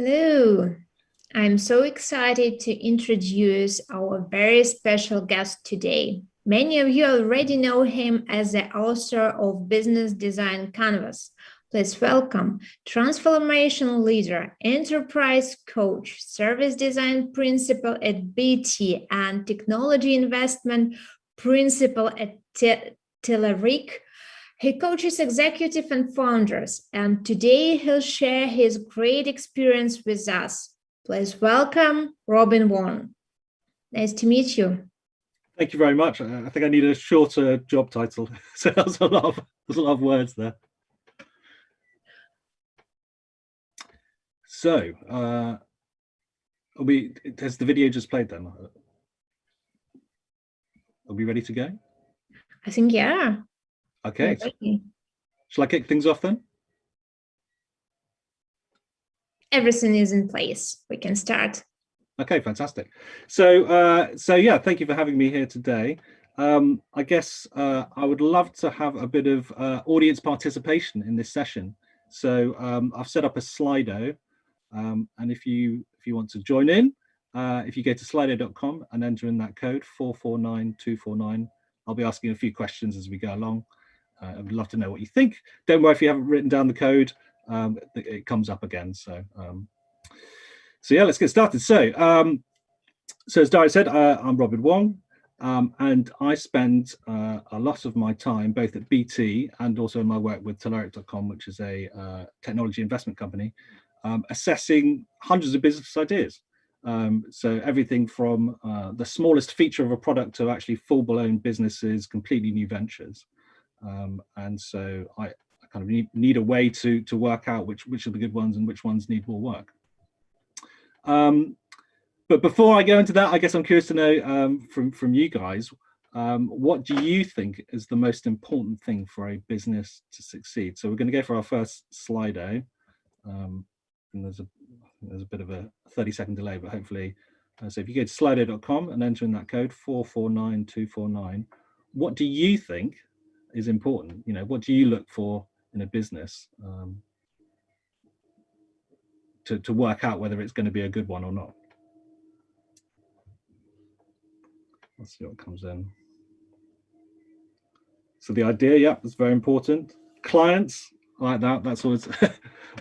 Hello, I'm so excited to introduce our very special guest today. Many of you already know him as the author of Business Design Canvas. Please welcome transformation leader, enterprise coach, service design principal at BT, and technology investment principal at Telerik. He coaches executives and founders, and today he'll share his great experience with us. Please welcome Robin Wong. Nice to meet you. Thank you very much. I think I need a shorter job title. So there's a lot of words there. So, has the video just played then? Are we ready to go? I think, yeah. Okay. Shall I kick things off then? Everything is in place. We can start. Okay, fantastic. So yeah, thank you for having me here today. I guess I would love to have a bit of audience participation in this session. So I've set up a Slido, and if you want to join in, if you go to slido.com and enter in that code 449249, I'll be asking a few questions as we go along. I'd love to know what you think. Don't worry if you haven't written down the code, it comes up again. So yeah, let's get started. So as Dara said, I'm Robin Wong, and I spend a lot of my time both at BT and also in my work with telltale.com, which is a technology investment company, assessing hundreds of business ideas. So everything from the smallest feature of a product to actually full-blown businesses, completely new ventures. And so I kind of need a way to work out which are the good ones and which ones need more work. But before I go into that, I guess I'm curious to know from you guys, what do you think is the most important thing for a business to succeed? So we're going to go for our first Slido, and there's a bit of a 30-second delay, but hopefully, so if you go to slido.com and enter in that code 449249, what do you think is important? You know, what do you look for in a business to work out whether it's going to be a good one or not? Let's see what comes in. So the idea, yeah, that's very important. Clients, I like that. That's always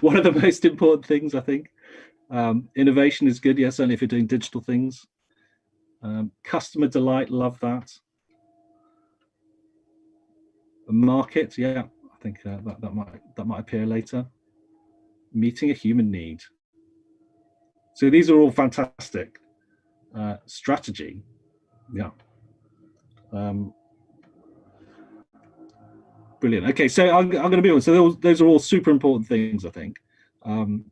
one of the most important things, I think. Innovation is good, yes, only if you're doing digital things. Customer delight, love that. A market, yeah, I think that might appear later. Meeting a human need. So these are all fantastic. Strategy, yeah. Brilliant. Okay, so I'm going to be on. So those are all super important things, I think. And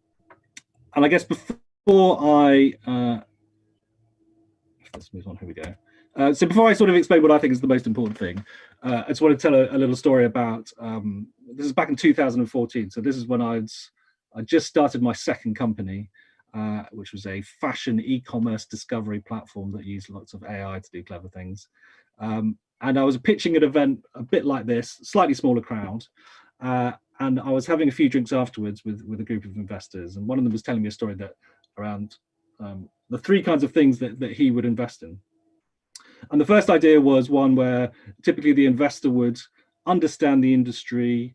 I guess before I let's move on. Here we go. So before I sort of explain what I think is the most important thing, I just want to tell a little story about. This is back in 2014. So this is when I just started my second company, which was a fashion e-commerce discovery platform that used lots of AI to do clever things. And I was pitching an event a bit like this, slightly smaller crowd. And I was having a few drinks afterwards with a group of investors. And one of them was telling me a story that around the three kinds of things that he would invest in. And the first idea was one where typically the investor would understand the industry.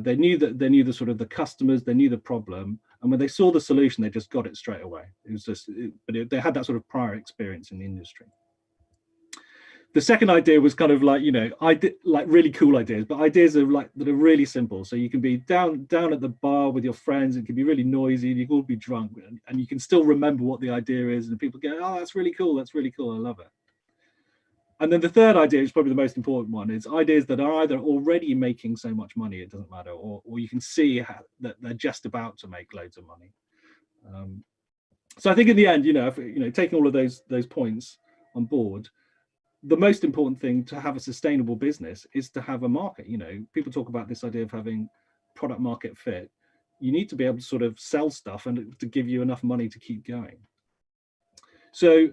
They knew the sort of the customers, they knew the problem. And when they saw the solution, they just got it straight away. It was just, they had that sort of prior experience in the industry. The second idea was kind of like, you know, like really cool ideas, but ideas that are really simple. So you can be down at the bar with your friends. It can be really noisy, and you can all be drunk, and you can still remember what the idea is. And people go, "Oh, that's really cool. That's really cool. I love it." And then the third idea, which is probably the most important one, is ideas that are either already making so much money it doesn't matter, or you can see that they're just about to make loads of money. So I think in the end, you know, taking all of those points on board, the most important thing to have a sustainable business is to have a market. You know, people talk about this idea of having product market fit. You need to be able to sort of sell stuff and to give you enough money to keep going. So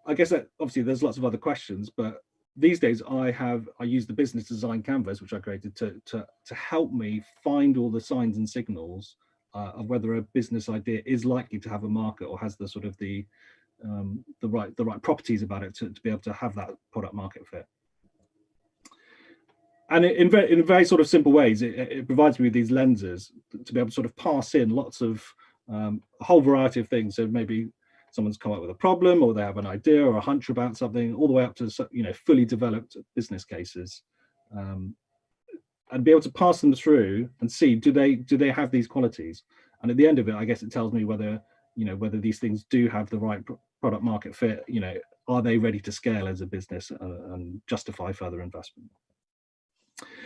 I guess that obviously there's lots of other questions, but these days I use the business design canvas, which I created to help me find all the signs and signals of whether a business idea is likely to have a market or has the sort of the right properties about it to be able to have that product market fit. And in very sort of simple ways, it provides me with these lenses to be able to sort of pass in lots of a whole variety of things. So maybe someone's come up with a problem, or they have an idea or a hunch about something, all the way up to fully developed business cases, and be able to pass them through and see do they have these qualities. And at the end of it, I guess it tells me whether these things do have the right product market fit. Are they ready to scale as a business and justify further investment?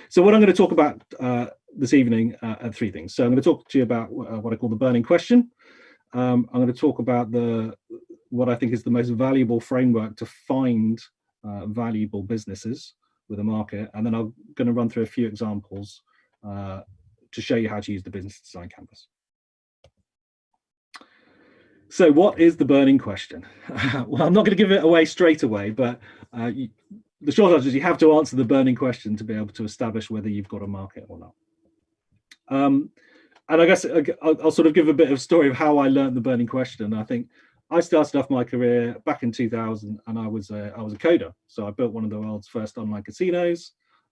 So what I'm going to talk about this evening are three things. So I'm going to talk to you about what I call the burning question. I'm going to talk about what I think is the most valuable framework to find valuable businesses with a market, and then I'm going to run through a few examples to show you how to use the business design canvas. So what is the burning question? Well, I'm not going to give it away straight away, but the short answer is you have to answer the burning question to be able to establish whether you've got a market or not. And I guess I'll sort of give a bit of story of how I learned the burning question. I think I started off my career back in 2000, and I was a coder. So I built one of the world's first online casinos.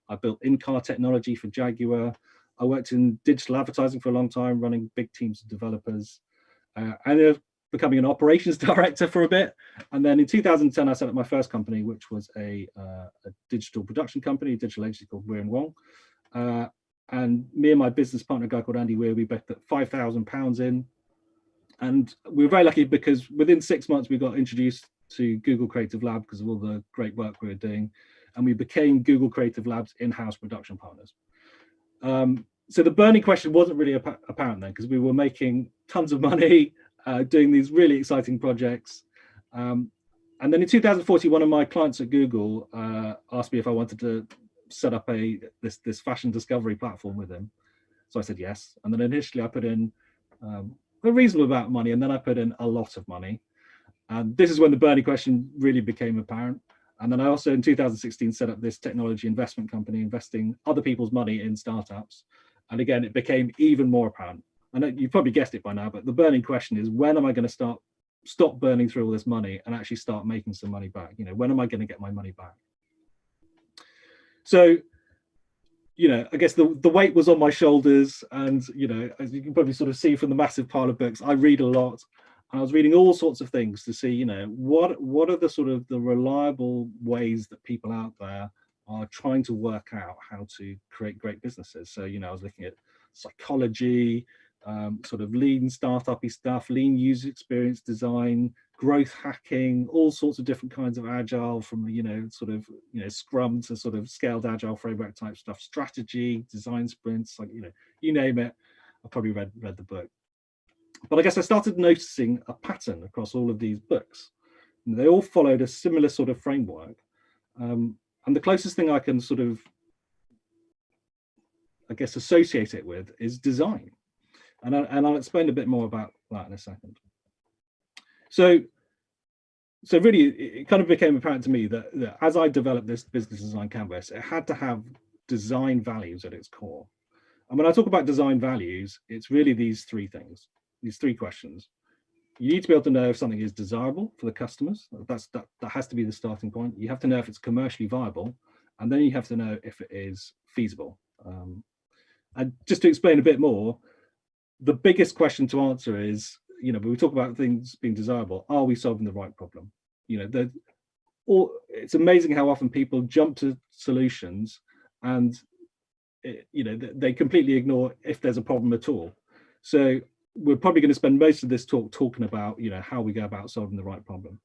I built in-car technology for Jaguar. I worked in digital advertising for a long time, running big teams of developers. I ended up becoming an operations director for a bit. And then in 2010, I set up my first company, which was a digital production company, a digital agency called Wong. And me and my business partner, a guy called Andy Weir, we both put £5,000 in. And we were very lucky because within 6 months, we got introduced to Google Creative Lab because of all the great work we were doing. And we became Google Creative Lab's in-house production partners. So the burning question wasn't really apparent then, because we were making tons of money, doing these really exciting projects. And then in 2014, one of my clients at Google asked me if I wanted to set up this fashion discovery platform with him. So I said yes. And then initially I put in a reasonable amount of money, and then I put in a lot of money. And this is when the burning question really became apparent. And then I also in 2016 set up this technology investment company, investing other people's money in startups. And again, it became even more apparent. I know you've probably guessed it by now, but the burning question is, when am I going to stop burning through all this money and actually start making some money back? When am I going to get my money back? So, I guess the weight was on my shoulders, and as you can probably sort of see from the massive pile of books, I read a lot, and I was reading all sorts of things to see, what are the sort of the reliable ways that people out there are trying to work out how to create great businesses. So, I was looking at psychology, sort of lean startup-y stuff, lean user experience design, growth hacking, all sorts of different kinds of agile, from Scrum to sort of scaled agile framework type stuff, strategy, design sprints, you name it. I probably read the book. But I guess I started noticing a pattern across all of these books. They all followed a similar sort of framework. And the closest thing I can sort of, I guess, associate it with is design. And I'll explain a bit more about that in a second. So really, it kind of became apparent to me that as I developed this business design canvas, it had to have design values at its core. And when I talk about design values, it's really these three things, these three questions. You need to be able to know if something is desirable for the customers. That has to be the starting point. You have to know if it's commercially viable, and then you have to know if it is feasible. And just to explain a bit more, the biggest question to answer is, when we talk about things being desirable, are we solving the right problem? It's amazing how often people jump to solutions and they completely ignore if there's a problem at all. So we're probably going to spend most of this talk talking about how we go about solving the right problem.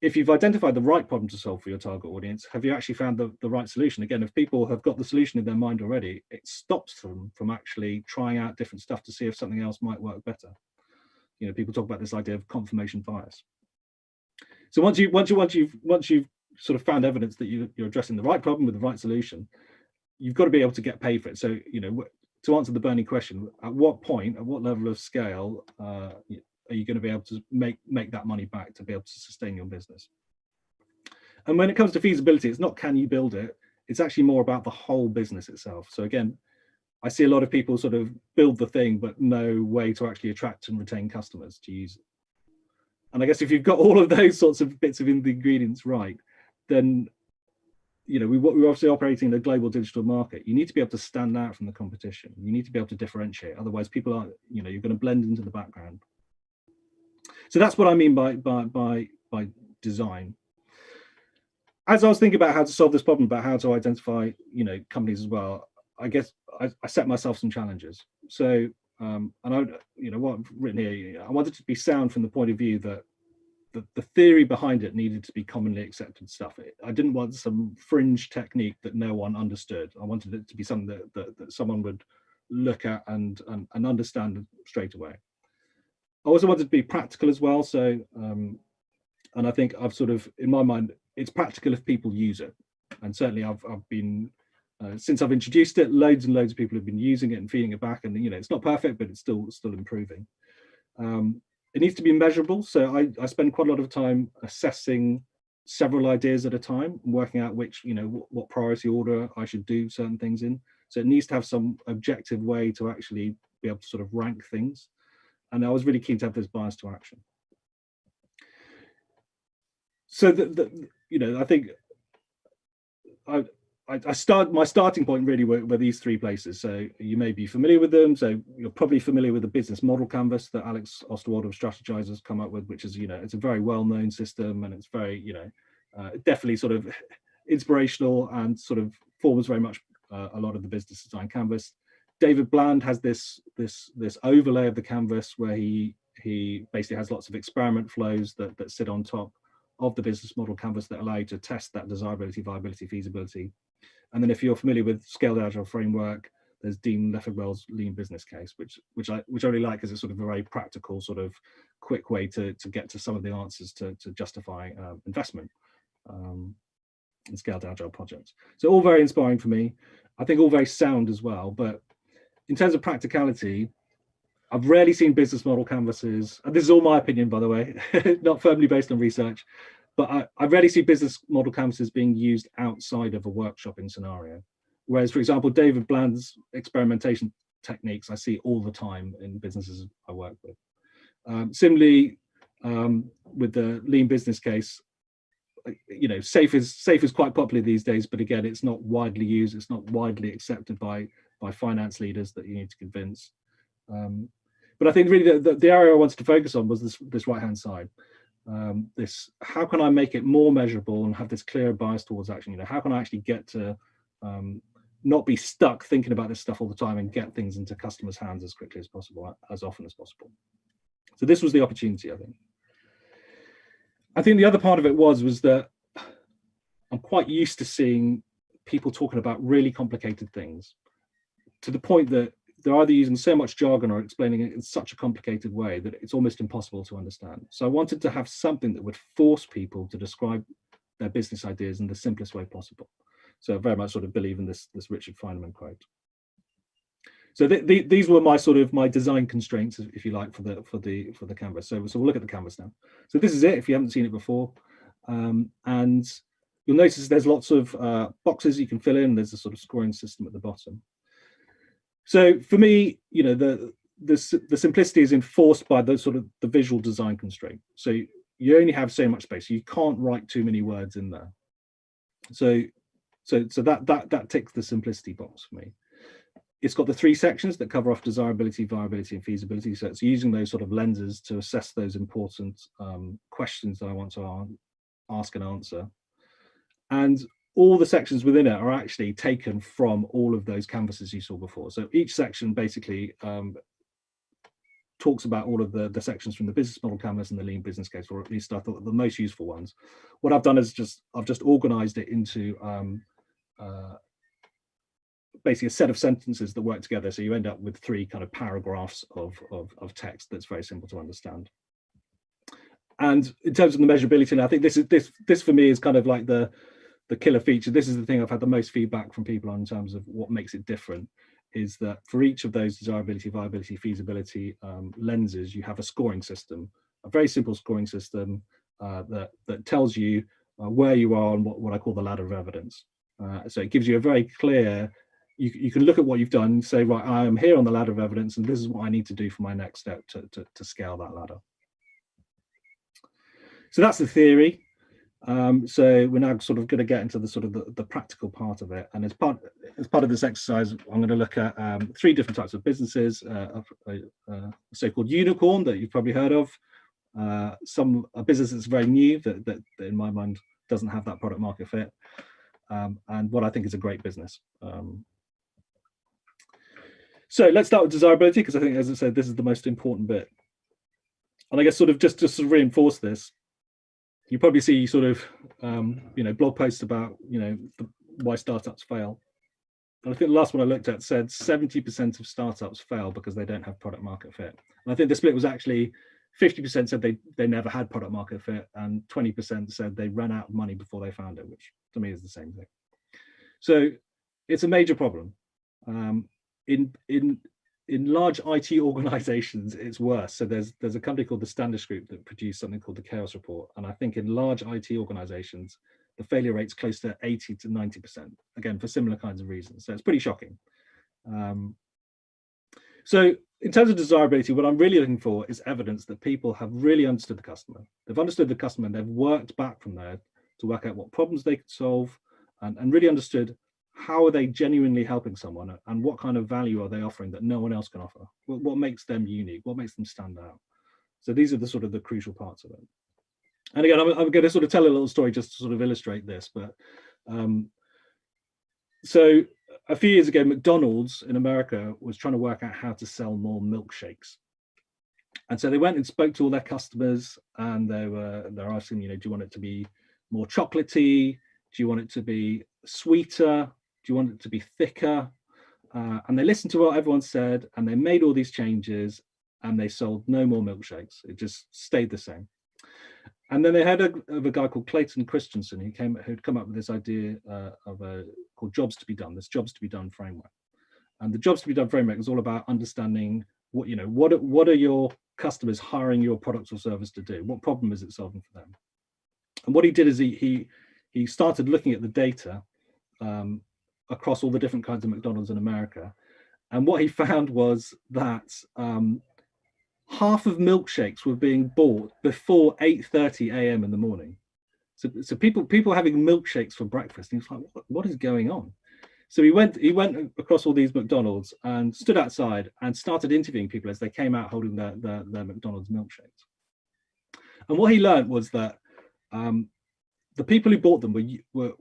If you've identified the right problem to solve for your target audience, have you actually found the right solution? Again, if people have got the solution in their mind already, it stops them from actually trying out different stuff to see if something else might work better. People talk about this idea of confirmation bias. So once you've sort of found evidence that you're addressing the right problem with the right solution, you've got to be able to get paid for it. So to answer the burning question, at what point, at what level of scale are you going to be able to make that money back to be able to sustain your business? And when it comes to feasibility, it's not can you build it, it's actually more about the whole business itself. So again, I see a lot of people sort of build the thing, but no way to actually attract and retain customers to use it. And I guess if you've got all of those sorts of bits of the ingredients right, then we're obviously operating in a global digital market. You need to be able to stand out from the competition. You need to be able to differentiate. Otherwise, people are, you're going to blend into the background. So that's what I mean by design. As I was thinking about how to solve this problem, about how to identify, companies as well, I guess I set myself some challenges. So, and what I've written here, I wanted to be sound from the point of view that the theory behind it needed to be commonly accepted stuff. I didn't want some fringe technique that no one understood. I wanted it to be something that someone would look at and understand straight away. I also wanted to be practical as well. So, and I think I've sort of, in my mind, it's practical if people use it. And certainly I've been, since I've introduced it, loads and loads of people have been using it and feeding it back. And, it's not perfect, but it's still improving. It needs to be measurable. So I spend quite a lot of time assessing several ideas at a time and working out which, what priority order I should do certain things in. So it needs to have some objective way to actually be able to sort of rank things. And I was really keen to have this bias to action. So I think my starting point really were these three places. So you may be familiar with them. So you're probably familiar with the business model canvas that Alex Osterwald of Strategizers come up with, which is, it's a very well-known system, and it's very, definitely sort of inspirational and sort of forms very much a lot of the business design canvas. David Bland has this overlay of the canvas where he basically has lots of experiment flows that sit on top of the business model canvas that allow you to test that desirability, viability, feasibility. And then if you're familiar with Scaled Agile Framework, there's Dean Leffingwell's Lean Business Case, which I really like, because it's sort of a very practical, sort of quick way to get to some of the answers to justify investment in Scaled Agile projects. So all very inspiring for me. I think all very sound as well. But in terms of practicality, I've rarely seen business model canvases, and this is all my opinion, by the way, not firmly based on research, but I rarely see business model canvases being used outside of a workshopping scenario. Whereas, for example, David Bland's experimentation techniques I see all the time in businesses I work with. Similarly, with the Lean Business Case, SAFe is quite popular these days, but again, it's not widely used. It's not widely accepted by finance leaders that you need to convince. But I think really the area I wanted to focus on was this right-hand side. This, how can I make it more measurable and have this clear bias towards action? How can I actually get to not be stuck thinking about this stuff all the time and get things into customers' hands as quickly as possible, as often as possible? So this was the opportunity, I think. I think the other part of it was that I'm quite used to seeing people talking about really complicated things, to the point that they're either using so much jargon or explaining it in such a complicated way that it's almost impossible to understand. So I wanted to have something that would force people to describe their business ideas in the simplest way possible. So I very much sort of believe in this Richard Feynman quote. So these were my design constraints, if you like, for the canvas. So we'll look at the canvas now. So this is it, if you haven't seen it before. And you'll notice there's lots of boxes you can fill in. There's a sort of scoring system at the bottom. So for me, the simplicity is enforced by the visual design constraint. So you only have so much space. You can't write too many words in there. So that ticks the simplicity box for me. It's got the three sections that cover off desirability, viability, and feasibility. So it's using those sort of lenses to assess those important questions that I want to ask and answer. And all the sections within it are actually taken from all of those canvases you saw before. So each section basically talks about all of the sections from the business model canvas and the Lean Business Case, or at least I thought the most useful ones. What I've done is I've just organized it into basically a set of sentences that work together. So you end up with three kind of paragraphs of text that's very simple to understand. And in terms of the measurability, and I think this for me is kind of like the killer feature. This is the thing I've had the most feedback from people on in terms of what makes it different, is that for each of those desirability, viability, feasibility lenses, you have a scoring system, a very simple scoring system that tells you where you are on what I call the ladder of evidence. So it gives you a very clear you can look at what you've done and say, right, I am here on the ladder of evidence, and this is what I need to do for my next step to scale that ladder. So that's the theory. So we're now sort of going to get into the sort of the practical part of it. And as part of this exercise, I'm going to look at 3 different types of businesses: a so-called unicorn that you've probably heard of, a business that's very new that in my mind doesn't have that product market fit, and what I think is a great business. So let's start with desirability, because I think, as I said, this is the most important bit. And I guess sort of just to sort of reinforce this, you probably see sort of blog posts about why startups fail. And I think the last one I looked at said 70% of startups fail because they don't have product market fit. And I think the split was actually 50% said they never had product market fit, and 20% said they ran out of money before they found it, which to me is the same thing. So it's a major problem. In large IT organizations, it's worse. So there's a company called the Standish Group that produced something called the Chaos Report. And I think in large IT organizations, the failure rate's close to 80 to 90%, again, for similar kinds of reasons. So it's pretty shocking. So in terms of desirability, what I'm really looking for is evidence that people have really understood the customer. They've understood the customer and they've worked back from there to work out what problems they could solve, and really understood how are they genuinely helping someone, and what kind of value are they offering that no one else can offer? What makes them unique? What makes them stand out? So these are the sort of the crucial parts of it. And again, I'm going to sort of tell a little story just to sort of illustrate this. But so a few years ago, McDonald's in America was trying to work out how to sell more milkshakes. And so they went and spoke to all their customers, and they're asking, do you want it to be more chocolatey? Do you want it to be sweeter? Do you want it to be thicker? And they listened to what everyone said, and they made all these changes, and they sold no more milkshakes. It just stayed the same. And then they heard of a guy called Clayton Christensen who'd come up with this idea called Jobs to be Done, this Jobs to be Done framework. And the Jobs to be Done framework is all about understanding what are your customers hiring your product or service to do? What problem is it solving for them? And what he did is he started looking at the data across all the different kinds of McDonald's in America. And what he found was that half of milkshakes were being bought before 8:30 a.m. in the morning. So people having milkshakes for breakfast. And he was like, what is going on? So he went across all these McDonald's and stood outside and started interviewing people as they came out holding their McDonald's milkshakes. And what he learned was that the people who bought them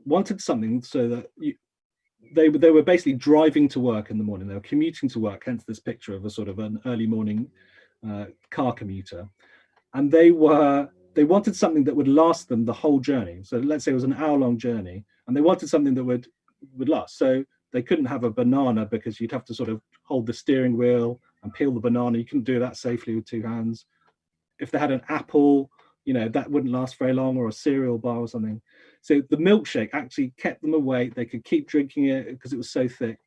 wanted something so that they were basically driving to work in the morning. They were commuting to work, hence this picture of a sort of an early morning car commuter. And they wanted something that would last them the whole journey. So let's say it was an hour-long journey, and they wanted something that would last. So they couldn't have a banana because you'd have to sort of hold the steering wheel and peel the banana. You couldn't do that safely with 2 hands. If they had an apple, that wouldn't last very long, or a cereal bar or something. So the milkshake actually kept them awake. They could keep drinking it because it was so thick.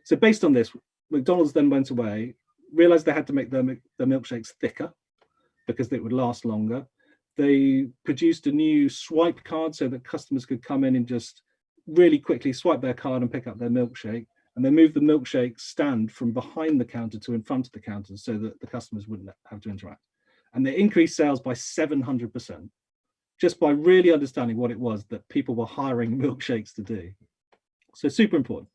So based on this, McDonald's then went away, realized they had to make their milkshakes thicker because it would last longer. They produced a new swipe card so that customers could come in and just really quickly swipe their card and pick up their milkshake. And they moved the milkshake stand from behind the counter to in front of the counter so that the customers wouldn't have to interact. And they increased sales by 700%, just by really understanding what it was that people were hiring milkshakes to do. So super important.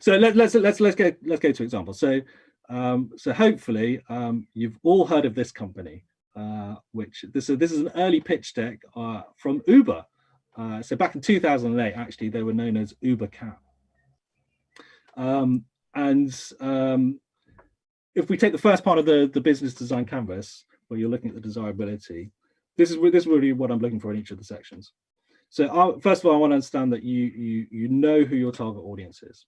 So let's go to examples. So hopefully you've all heard of this company, this is an early pitch deck from Uber. So back in 2008, actually, they were known as Uber Cat. If we take the first part of the business design canvas, where you're looking at the desirability, this is really what I'm looking for in each of the sections. So first of all, I want to understand that you know who your target audience is.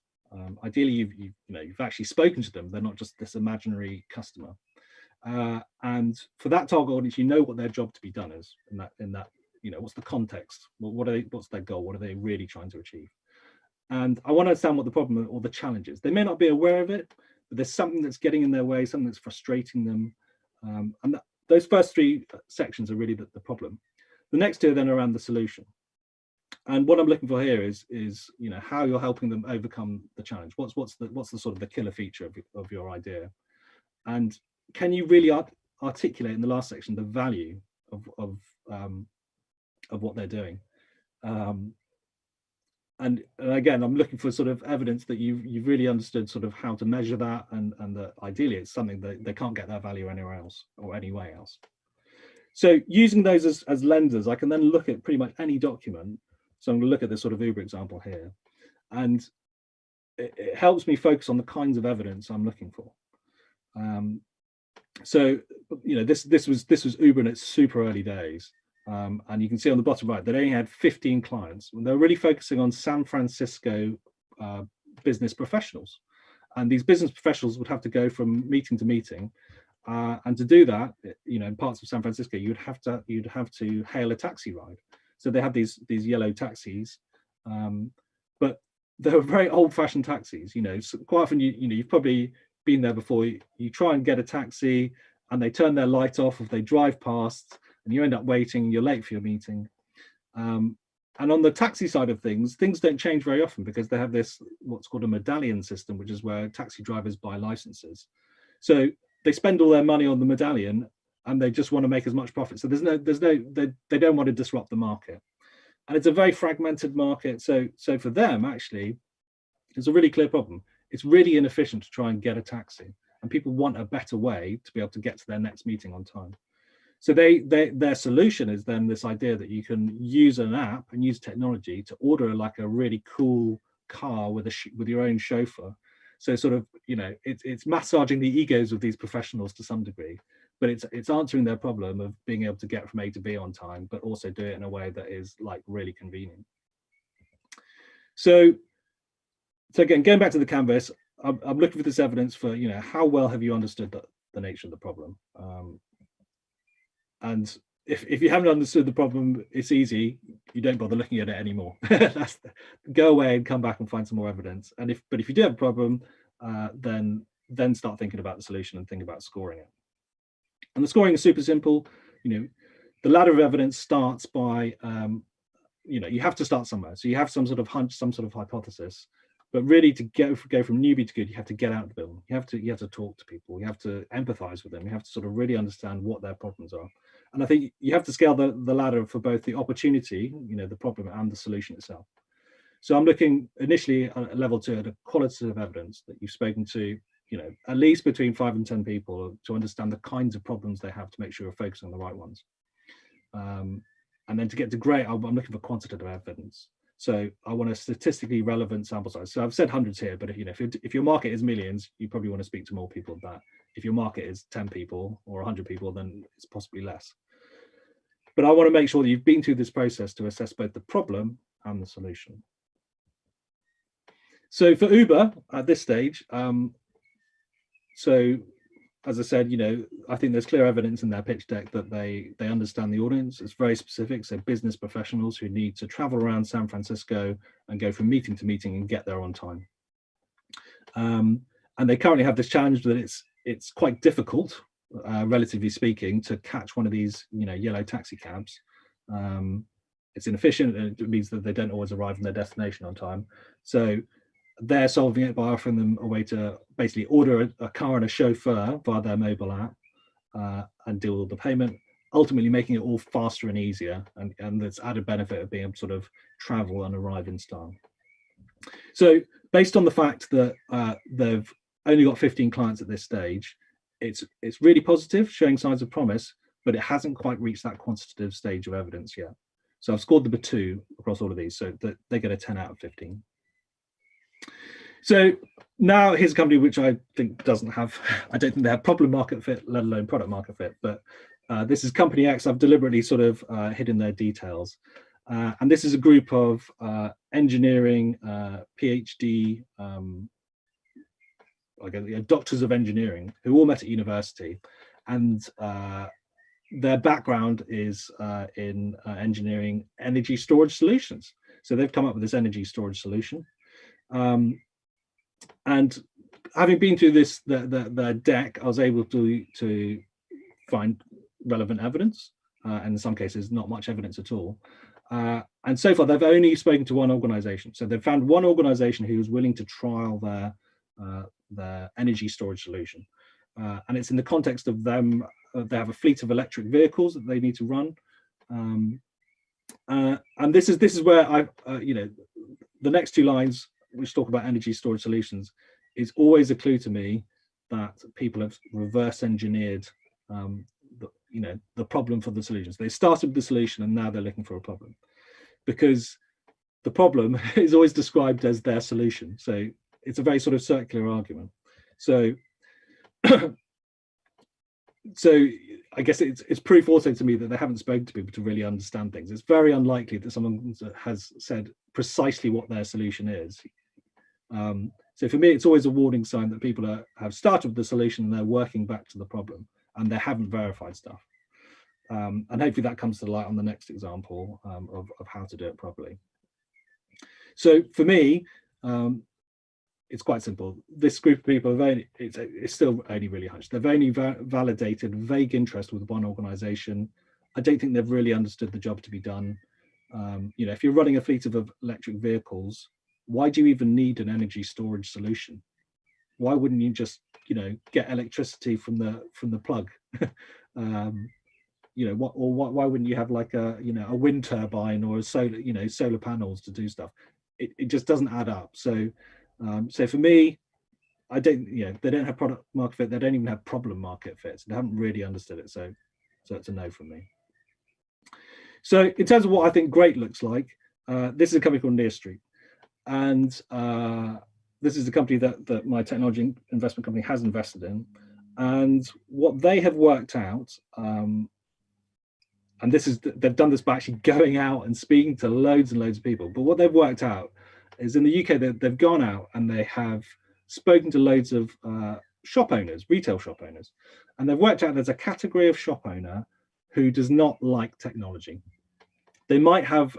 Ideally, you've actually spoken to them. They're not just this imaginary customer. And for that target audience, you know what their job to be done is. In that, what's the context? What's their goal? What are they really trying to achieve? And I want to understand what the problem or the challenge is. They may not be aware of it, but there's something that's getting in their way, something that's frustrating them. And those first 3 sections are really the problem. The next 2 are then around the solution. And what I'm looking for here is how you're helping them overcome the challenge. What's the sort of the killer feature of your idea, and can you really articulate in the last section the value of what they're doing. And again, I'm looking for sort of evidence that you've really understood sort of how to measure that, and that ideally it's something that they can't get that value anywhere else or any way else. So using those as lenses, I can then look at pretty much any document. So I'm going to look at this sort of Uber example here, and it helps me focus on the kinds of evidence I'm looking for. So this was Uber in its super early days. And you can see on the bottom right, they only had 15 clients. They're really focusing on San Francisco business professionals. And these business professionals would have to go from meeting to meeting. And to do that, in parts of San Francisco, you'd have to hail a taxi ride. So they had these yellow taxis, but they were very old-fashioned taxis. So quite often you've probably been there before. You try and get a taxi, and they turn their light off if they drive past, and you end up waiting. You're late for your meeting. And on the taxi side of things don't change very often, because they have this what's called a medallion system, which is where taxi drivers buy licenses. So they spend all their money on the medallion, and they just want to make as much profit. So they don't want to disrupt the market, and it's a very fragmented market. So for them, actually, it's a really clear problem. It's really inefficient to try and get a taxi, and people want a better way to be able to get to their next meeting on time. So their solution is then this idea that you can use an app and use technology to order like a really cool car with your own chauffeur. So sort of, it's massaging the egos of these professionals to some degree, but it's answering their problem of being able to get from A to B on time, but also do it in a way that is like really convenient. So again, going back to the canvas, I'm looking for this evidence for, how well have you understood the nature of the problem? And if you haven't understood the problem, it's easy. You don't bother looking at it anymore. Go away and come back and find some more evidence. But if you do have a problem, then start thinking about the solution and think about scoring it. And the scoring is super simple. The ladder of evidence starts by, you have to start somewhere. So you have some sort of hunch, some sort of hypothesis. But really, to go from newbie to good, you have to get out of the building. You have to talk to people. You have to empathize with them. You have to sort of really understand what their problems are. And I think you have to scale the ladder for both the opportunity, the problem, and the solution itself. So I'm looking initially at level 2 at a qualitative evidence that you've spoken to, at least between 5 and 10 people, to understand the kinds of problems they have to make sure you're focusing on the right ones. And then to get to great, I'm looking for quantitative evidence. So I want a statistically relevant sample size. So I've said hundreds here, but if your market is millions, you probably want to speak to more people than that. If your market is 10 people or 100 people, then it's possibly less. But I want to make sure that you've been through this process to assess both the problem and the solution. So for Uber at this stage, so as I said, I think there's clear evidence in their pitch deck that they understand the audience. It's very specific. So business professionals who need to travel around San Francisco and go from meeting to meeting and get there on time. And they currently have this challenge that it's quite difficult, relatively speaking, to catch one of these yellow taxi cabs. It's inefficient, and it means that they don't always arrive in their destination on time. So they're solving it by offering them a way to basically order a car and a chauffeur via their mobile app and deal with the payment, ultimately making it all faster and easier, and this added benefit of being able to sort of travel and arrive in style. So based on the fact that they've only got 15 clients at this stage, it's really positive, showing signs of promise, but it hasn't quite reached that quantitative stage of evidence yet. So I've scored them a 2 across all of these, so that they get a 10 out of 15. So now here's a company which I think doesn't have, I don't think they have problem market fit, let alone product market fit, but this is Company X. I've deliberately sort of hidden their details. And this is a group of engineering, PhD, doctors of engineering who all met at university, and their background is in engineering energy storage solutions. So they've come up with this energy storage solution. And having been through this, their deck, I was able to find relevant evidence, and in some cases, not much evidence at all. And so far, they've only spoken to one organization. So they've found one organization who was willing to trial their energy storage solution. And it's in the context of them, they have a fleet of electric vehicles that they need to run. And this is where the next two lines, which talk about energy storage solutions, is always a clue to me that people have reverse engineered the problem for the solutions. They started with the solution and now they're looking for a problem, because the problem is always described as their solution. So it's a very sort of circular argument. So I guess it's proof also to me that they haven't spoken to people to really understand things. It's very unlikely that someone has said precisely what their solution is. So for me, it's always a warning sign that people have started with the solution and they're working back to the problem and they haven't verified stuff. And hopefully that comes to light on the next example of how to do it properly. So for me, it's quite simple. This group of people have it's still only really hunched. They've only validated vague interest with one organization. I don't think they've really understood the job to be done. If you're running a fleet of electric vehicles, why do you even need an energy storage solution? Why wouldn't you just, get electricity from the plug? Why wouldn't you have like a wind turbine or a solar panels to do stuff? It just doesn't add up. So for me, they don't have product market fit. They don't even have problem market fit. So they haven't really understood it. So it's a no from me. So in terms of what I think great looks like, this is a company called Near Street. And this is the company that my technology investment company has invested in. And what they have worked out, and they've done this by actually going out and speaking to loads and loads of people. But what they've worked out is in the UK, they've gone out and they have spoken to loads of shop owners, retail shop owners. And they've worked out there's a category of shop owner who does not like technology. They might have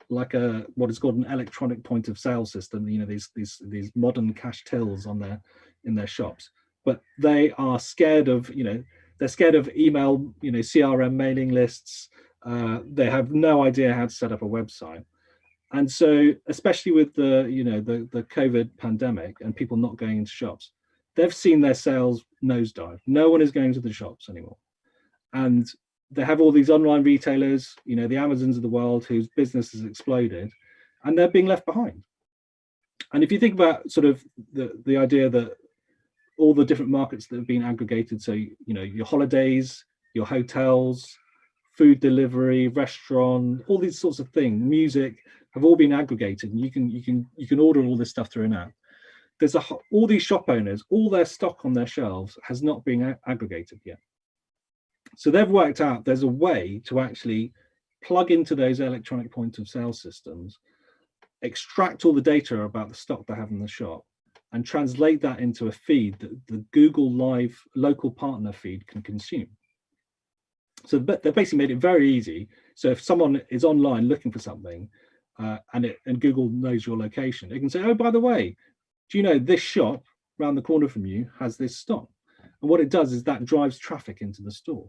what is called an electronic point of sale system, these modern cash tills in their shops, but they are scared of, they're scared of email, CRM mailing lists. They have no idea how to set up a website. And so, especially with the COVID pandemic and people not going into shops, they've seen their sales nosedive. No one is going to the shops anymore. And they have all these online retailers, the Amazons of the world, whose business has exploded, and they're being left behind. And if you think about sort of the idea that all the different markets that have been aggregated, so your holidays, your hotels, food delivery, restaurant, all these sorts of things, music, have all been aggregated, and you can order all this stuff through an app. There's all these shop owners, all their stock on their shelves has not been aggregated yet. So they've worked out there's a way to actually plug into those electronic point of sale systems, extract all the data about the stock they have in the shop, and translate that into a feed that the Google Live local partner feed can consume. So they've basically made it very easy. So if someone is online looking for something, and Google knows your location, it can say, oh, by the way, do you know this shop around the corner from you has this stock? And what it does is that drives traffic into the store.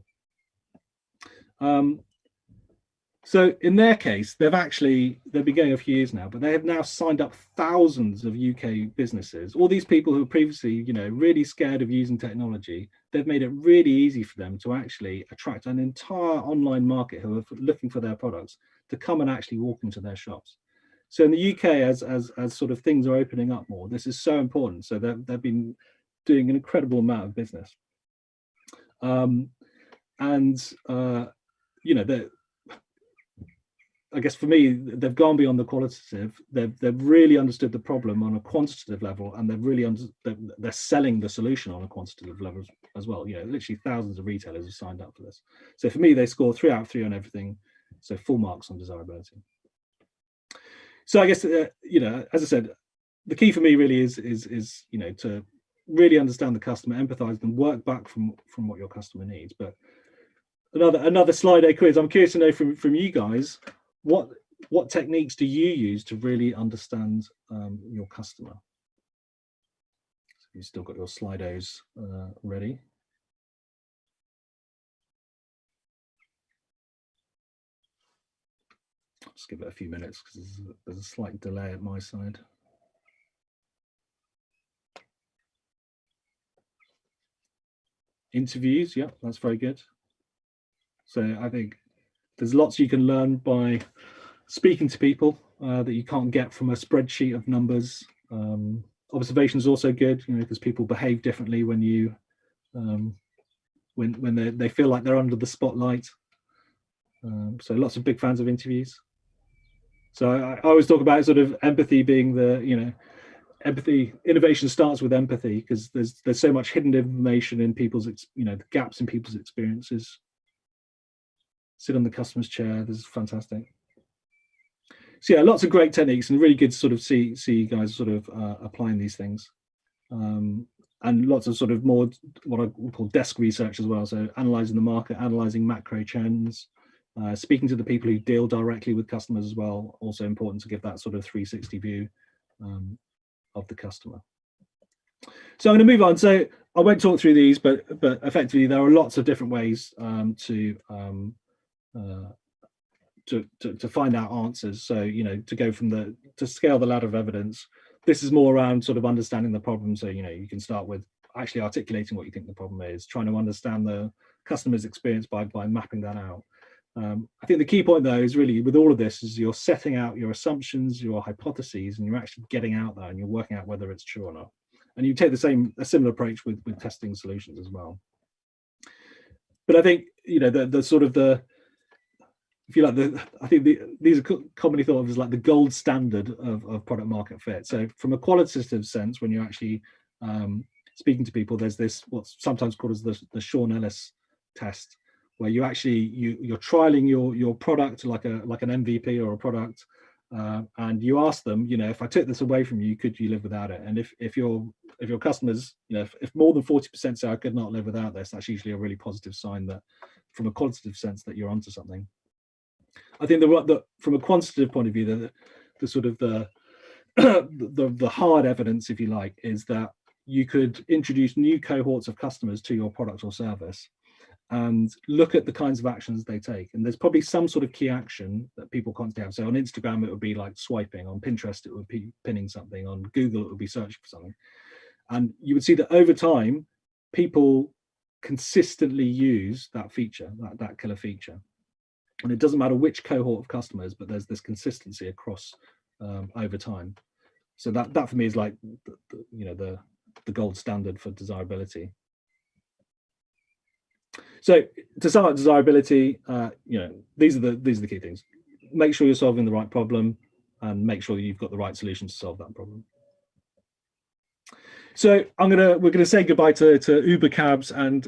So in their case, they've been going a few years now, but they have now signed up thousands of UK businesses. All these people who were previously, really scared of using technology, they've made it really easy for them to actually attract an entire online market who are looking for their products to come and actually walk into their shops. So in the UK, as sort of things are opening up more, this is so important. So they've been doing an incredible amount of business. I guess for me, they've gone beyond the qualitative. They've really understood the problem on a quantitative level, and they're selling the solution on a quantitative level as well. Literally thousands of retailers have signed up for this. So for me, they score 3 out of 3 on everything. So full marks on desirability. So I guess as I said, the key for me really is to really understand the customer, empathize, and work back from what your customer needs. But another Slido quiz. I'm curious to know from you guys, what techniques do you use to really understand your customer? So you've still got your Slidos ready. Just give it a few minutes because there's a slight delay at my side. Interviews, yeah, that's very good. So I think there's lots you can learn by speaking to people that you can't get from a spreadsheet of numbers. Observation is also good, because people behave differently when you when they feel like they're under the spotlight. So lots of big fans of interviews. So I always talk about sort of empathy being the, empathy. Innovation starts with empathy because there's so much hidden information in people's, the gaps in people's experiences. Sit on the customer's chair. This is fantastic. So yeah, lots of great techniques and really good to sort of see you guys sort of applying these things. And lots of sort of more what I call desk research as well. So analyzing the market, analyzing macro trends, speaking to the people who deal directly with customers as well. Also important to give that sort of 360 view of the customer. So I'm going to move on. So I won't talk through these, but effectively there are lots of different ways to find out answers. So to go from to scale the ladder of evidence. This is more around sort of understanding the problem. So you can start with actually articulating what you think the problem is, trying to understand the customer's experience by mapping that out. I think the key point though is really with all of this is you're setting out your assumptions, your hypotheses, and you're actually getting out there and you're working out whether it's true or not. And you take a similar approach with testing solutions as well. But I think the sort of if you like, I think these are commonly thought of as like the gold standard of product market fit. So from a qualitative sense, when you're actually speaking to people, there's this what's sometimes called as the Shawnellis Test, where you're trialing your product like an MVP or a product, and you ask them, if I took this away from you, could you live without it? And if your customers, if more than 40% say I could not live without this, that's usually a really positive sign that, from a qualitative sense, that you're onto something. I think from a quantitative point of view, the sort of the hard evidence, if you like, is that you could introduce new cohorts of customers to your product or service and look at the kinds of actions they take. And there's probably some sort of key action that people constantly have. So on Instagram, it would be like swiping. On Pinterest, it would be pinning something. On Google, it would be searching for something. And you would see that over time, people consistently use that feature, that killer feature. And it doesn't matter which cohort of customers, but there's this consistency across over time. So that for me is like the gold standard for desirability. So to sum up desirability, these are the key things. Make sure you're solving the right problem, and make sure you've got the right solution to solve that problem. So we're gonna say goodbye to Uber cabs and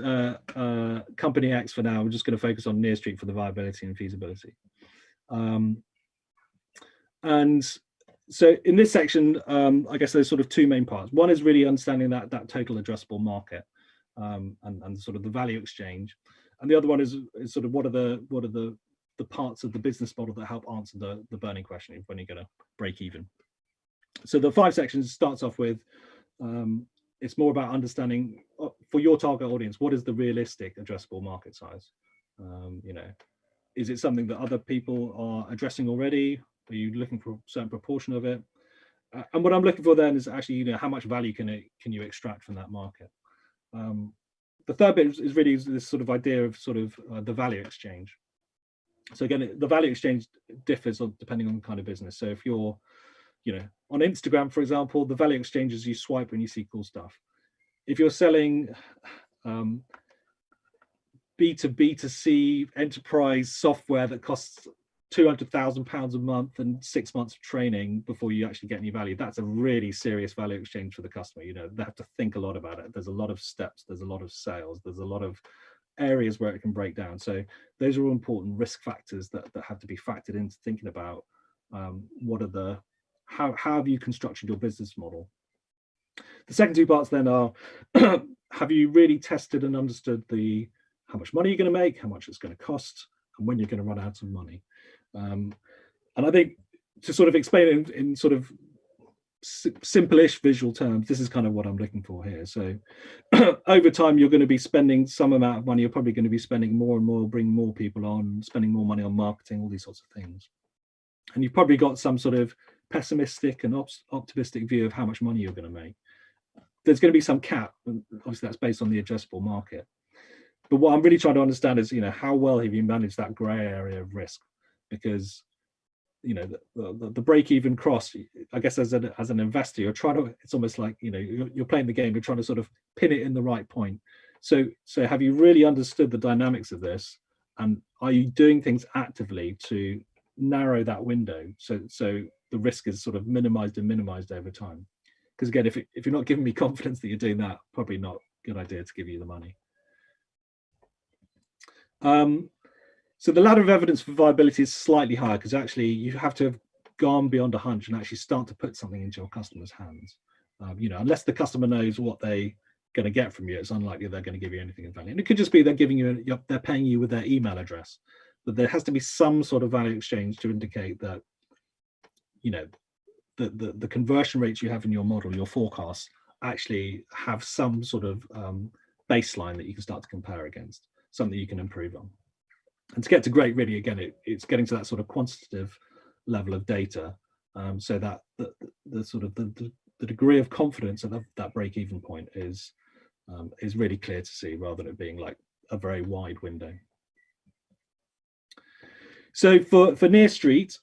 Company X for now. We're just going to focus on Near Street for the viability and feasibility. And so in this section, I guess there's sort of two main parts. One is really understanding that total addressable market and sort of the value exchange, and the other one is sort of what are the parts of the business model that help answer the burning question of when you're going to break even. So the 5 sections starts off with. It's more about understanding for your target audience, what is the realistic addressable market size? Is it something that other people are addressing already? Are you looking for a certain proportion of it? And what I'm looking for then is actually, how much value can you extract from that market? The third bit is really this sort of idea of sort of the value exchange. So again, the value exchange differs depending on the kind of business. So if you're on Instagram, for example, the value exchange is you swipe when you see cool stuff. If you're selling B2B2C enterprise software that costs £200,000 a month and 6 months of training before you actually get any value, that's a really serious value exchange for the customer. They have to think a lot about it. There's a lot of steps, there's a lot of sales, there's a lot of areas where it can break down. So those are all important risk factors that have to be factored into thinking about how have you constructed your business model. The second 2 parts then are have you really tested and understood how much money you're going to make, how much it's going to cost, and when you're going to run out of money. And I think to sort of explain it in sort of simple-ish visual terms, this is kind of what I'm looking for here. So over time, you're going to be spending some amount of money. You're probably going to be spending more and more, bringing more people on, spending more money on marketing, all these sorts of things. and you've probably got some sort of pessimistic and optimistic view of how much money you're going to make. There's going to be some cap, and obviously that's based on the addressable market. But what I'm really trying to understand is, how well have you managed that grey area of risk? Because, the break-even cross, I guess as an investor, you're trying to, it's almost like, you're playing the game, you're trying to sort of pin it in the right point. So have you really understood the dynamics of this? And are you doing things actively to narrow that window so the risk is sort of minimized over time? Because again, if you're not giving me confidence that you're doing that, probably not a good idea to give you the money. So the ladder of evidence for viability is slightly higher because actually you have to have gone beyond a hunch and actually start to put something into your customer's hands. Unless the customer knows what they're going to get from you, it's unlikely they're going to give you anything of value. And it could just be they're paying you with their email address, but there has to be some sort of value exchange to indicate that, the conversion rates you have in your model, your forecasts, actually have some sort of baseline that you can start to compare against, something you can improve on. And to get to great, really, again, it's getting to that sort of quantitative level of data, so that the sort of the degree of confidence of that break-even point is really clear to see, rather than it being like a very wide window. So for Near Street,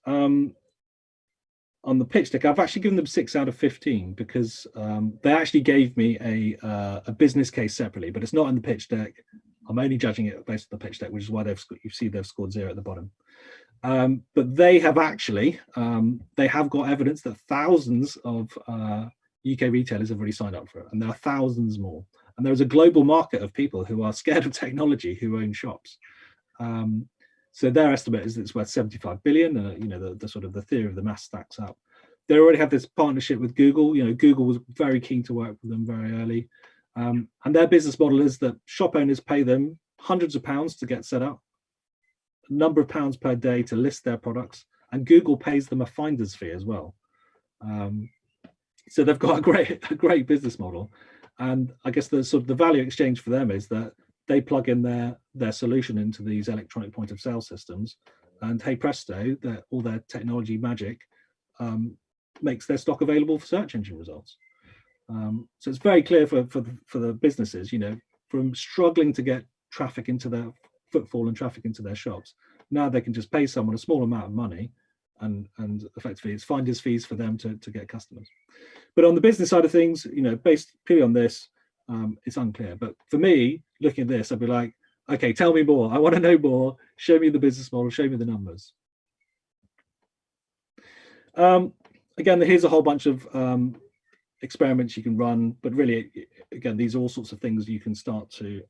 on the pitch deck, I've actually given them 6 out of 15 because they actually gave me a business case separately, but it's not in the pitch deck. I'm only judging it based on the pitch deck, which is why you see they've scored 0 at the bottom. But they have actually, they have got evidence that thousands of UK retailers have already signed up for it, and there are thousands more. And there is a global market of people who are scared of technology who own shops. So their estimate is that it's worth 75 billion, and the sort of the theory of the math stacks up. They already have this partnership with Google. Google was very keen to work with them very early. And their business model is that shop owners pay them hundreds of pounds to get set up, a number of pounds per day to list their products, and Google pays them a finder's fee as well. So they've got a great business model. And I guess the sort of the value exchange for them is that they plug in their solution into these electronic point of sale systems, and hey presto, all their technology magic makes their stock available for search engine results. So it's very clear for the businesses, from struggling to get traffic into their footfall and traffic into their shops. Now they can just pay someone a small amount of money, and effectively it's finder's fees for them to get customers. But on the business side of things, based purely on this, it's unclear. But for me, looking at this, I'd be like, okay, tell me more. I want to know more. Show me the business model. Show me the numbers. Again, here's a whole bunch of experiments you can run, but really, again, these are all sorts of things you can start to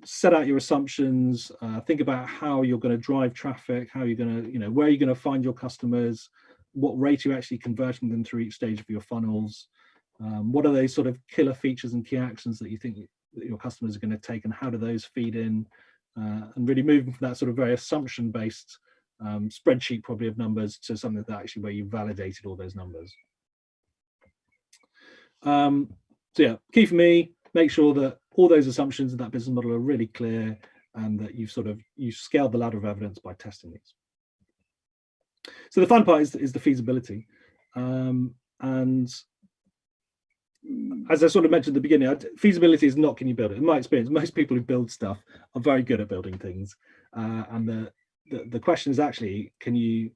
set out your assumptions, think about how you're going to drive traffic, how you're going to, where you're going to find your customers, what rate you're actually converting them through each stage of your funnels, what are those sort of killer features and key actions that you think that your customers are going to take, and how do those feed in, and really moving from that sort of very assumption-based spreadsheet probably of numbers to something that actually where you validated all those numbers. So yeah, key for me, make sure that all those assumptions in that business model are really clear, and that you've scaled the ladder of evidence by testing these. So the fun part is the feasibility, and as I sort of mentioned at the beginning, feasibility is not can you build it. In my experience, most people who build stuff are very good at building things, and the question is actually, can you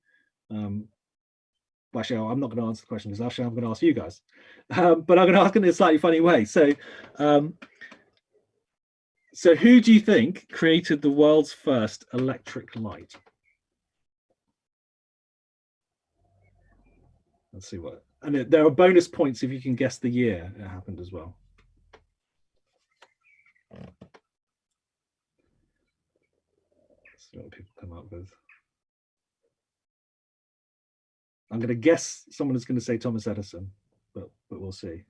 well, actually, I'm not going to answer the question because actually I'm going to ask you guys, but I'm going to ask it in a slightly funny way. So so who do you think created the world's first electric light? Let's see what, and there are bonus points if you can guess the year it happened as well. Let's see what people come up with. I'm going to guess someone is going to say Thomas Edison, but we'll see.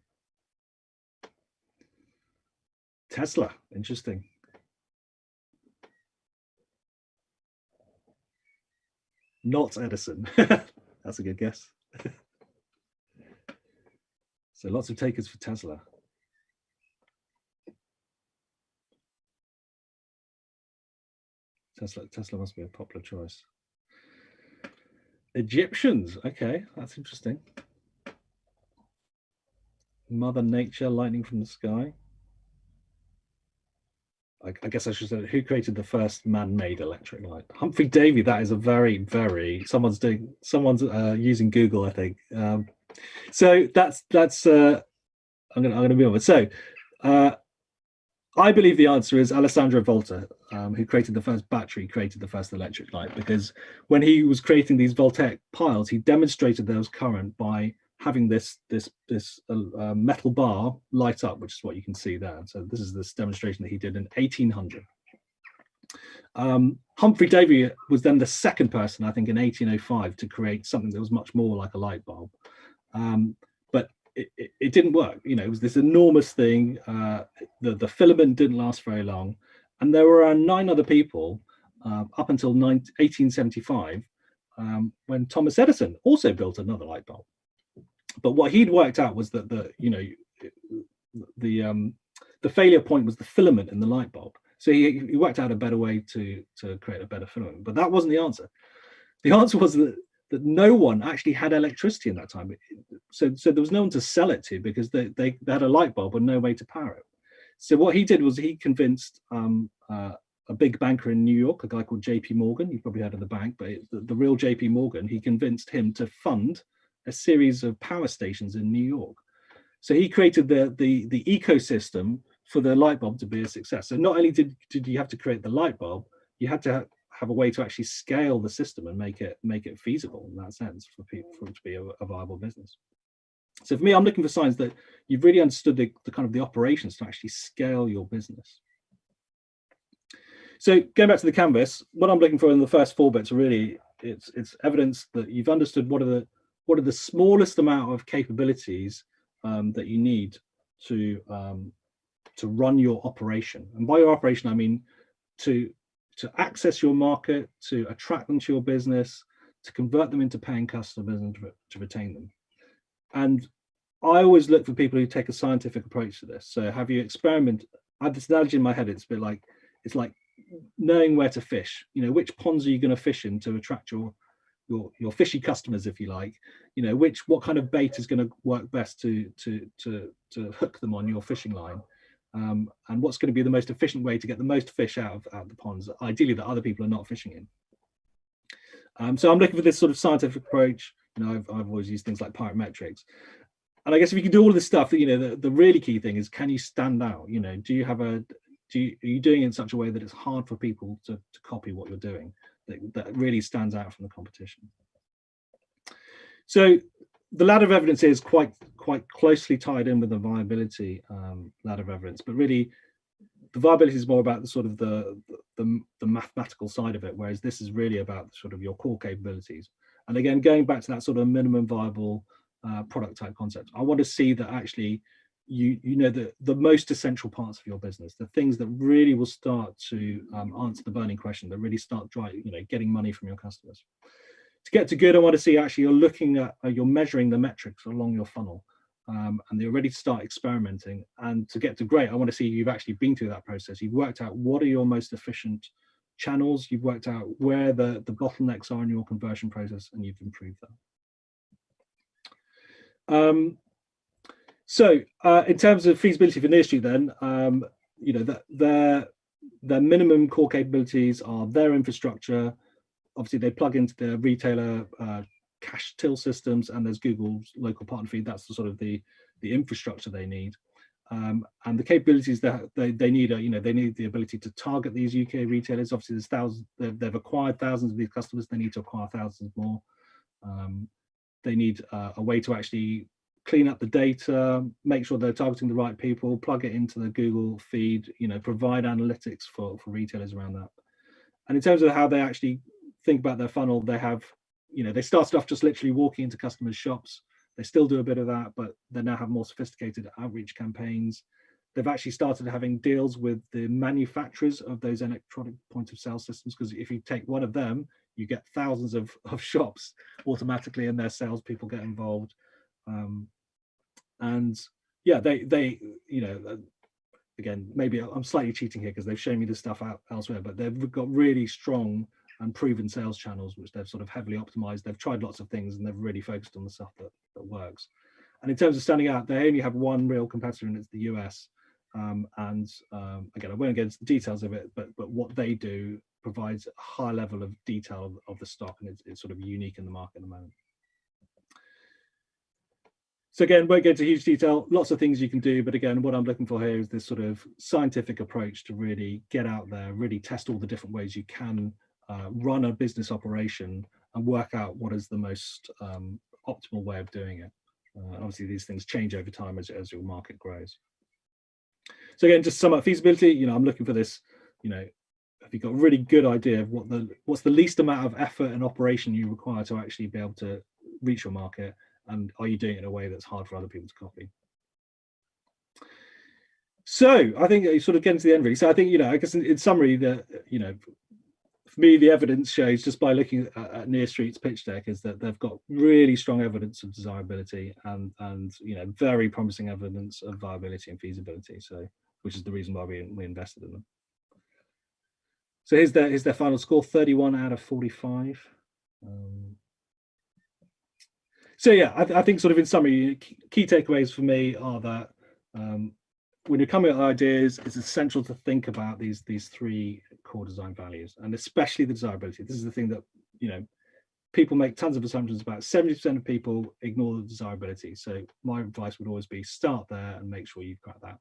Tesla, interesting. Not Edison. That's a good guess. So lots of takers for Tesla. Tesla must be a popular choice. Egyptians. Okay, that's interesting. Mother Nature, lightning from the sky. I guess I should say, who created the first man-made electric light? Humphrey Davy. That is a very someone's using Google, I think. So that's I'm gonna move on. So I believe the answer is Alessandro Volta, who created the first battery, created the first electric light, because when he was creating these voltaic piles, he demonstrated there was current by having this metal bar light up, which is what you can see there. So this is this demonstration that he did in 1800. Humphrey Davy was then the second person, I think, in 1805 to create something that was much more like a light bulb. But it didn't work. You know, it was this enormous thing. The filament didn't last very long. And there were around 9 other people up until 1875 when Thomas Edison also built another light bulb. But what he'd worked out was that the failure point was the filament in the light bulb. So he worked out a better way to create a better filament. But that wasn't the answer. The answer was that no one actually had electricity in that time. So there was no one to sell it to, because they had a light bulb and no way to power it. So what he did was he convinced a big banker in New York, a guy called J.P. Morgan. You've probably heard of the bank, but the real J.P. Morgan, he convinced him to fund a series of power stations in New York. So he created the ecosystem for the light bulb to be a success. So not only did you have to create the light bulb, you had to have a way to actually scale the system and make it feasible in that sense for it to be a viable business. So for me, I'm looking for signs that you've really understood the kind of the operations to actually scale your business. So going back to the canvas, what I'm looking for in the first 4 bits are really it's evidence that you've understood what are the smallest amount of capabilities that you need to run your operation. And by your operation, I mean to access your market, to attract them to your business, to convert them into paying customers, and to retain them. And I always look for people who take a scientific approach to this. So have you experimented? I have this analogy in my head. It's a bit like, it's like knowing where to fish. You know, which ponds are you going to fish in to attract your fishy customers, if you like? You know, what kind of bait is going to work best to hook them on your fishing line, and what's going to be the most efficient way to get the most fish out of the ponds, ideally that other people are not fishing in. So I'm looking for this sort of scientific approach. You know, I've always used things like parametrics. And I guess if you can do all of this stuff, you know, the really key thing is, can you stand out? You know, are you doing it in such a way that it's hard for people to copy what you're doing, that really stands out from the competition? So the ladder of evidence is quite closely tied in with the viability ladder of evidence, but really the viability is more about the sort of the mathematical side of it, whereas this is really about sort of your core capabilities. And again, going back to that sort of minimum viable product type concept, I want to see that actually you know the most essential parts of your business, the things that really will start to answer the burning question, that really start getting money from your customers. To get to good, I want to see actually you're measuring the metrics along your funnel, and you're ready to start experimenting. And to get to great, I want to see you've actually been through that process. You've worked out what are your most efficient channels. You've worked out where the bottlenecks are in your conversion process, and you've improved that. So in terms of feasibility for the industry, then, you know, that their minimum core capabilities are their infrastructure. Obviously, they plug into the retailer cash till systems, and there's Google's local partner feed. That's the sort of the infrastructure they need. And the capabilities that they need are, you know, they need the ability to target these UK retailers. Obviously, there's thousands. They've acquired thousands of these customers. They need to acquire thousands more. They need a way to actually clean up the data, make sure they're targeting the right people, plug it into the Google feed, you know, provide analytics for retailers around that. And in terms of how they actually think about their funnel, they have, you know, they started off just literally walking into customers' shops. They still do a bit of that, but they now have more sophisticated outreach campaigns. They've actually started having deals with the manufacturers of those electronic point of sale systems, because if you take one of them, you get thousands of shops automatically, and their salespeople get involved. And yeah, they you know, again, maybe I'm slightly cheating here because they've shown me this stuff out elsewhere, but they've got really strong and proven sales channels, which they've sort of heavily optimized. They've tried lots of things and they've really focused on the stuff that works. And in terms of standing out, they only have one real competitor, and it's the US. Again, I won't get into the details of it, but what they do provides a high level of detail of the stock, and it's sort of unique in the market at the moment. So again, won't go into huge detail, lots of things you can do, but again, what I'm looking for here is this sort of scientific approach to really get out there, really test all the different ways you can run a business operation and work out what is the most optimal way of doing it. Obviously, these things change over time as your market grows. So again, just to sum up feasibility, I'm looking for this, have you got a really good idea of what's the least amount of effort and operation you require to actually be able to reach your market, and are you doing it in a way that's hard for other people to copy? So I think you sort of get to the end really. So I think, I guess in summary, for me, the evidence shows just by looking at Near Street's pitch deck is that they've got really strong evidence of desirability and very promising evidence of viability and feasibility. So, which is the reason why we invested in them. So here's their final score, 31 out of 45. So yeah, I think sort of in summary, key takeaways for me are that when you're coming up with ideas, it's essential to think about these three core design values, and especially the desirability. This is the thing that people make tons of assumptions about. 70% of people ignore the desirability. So my advice would always be start there and make sure you've got that.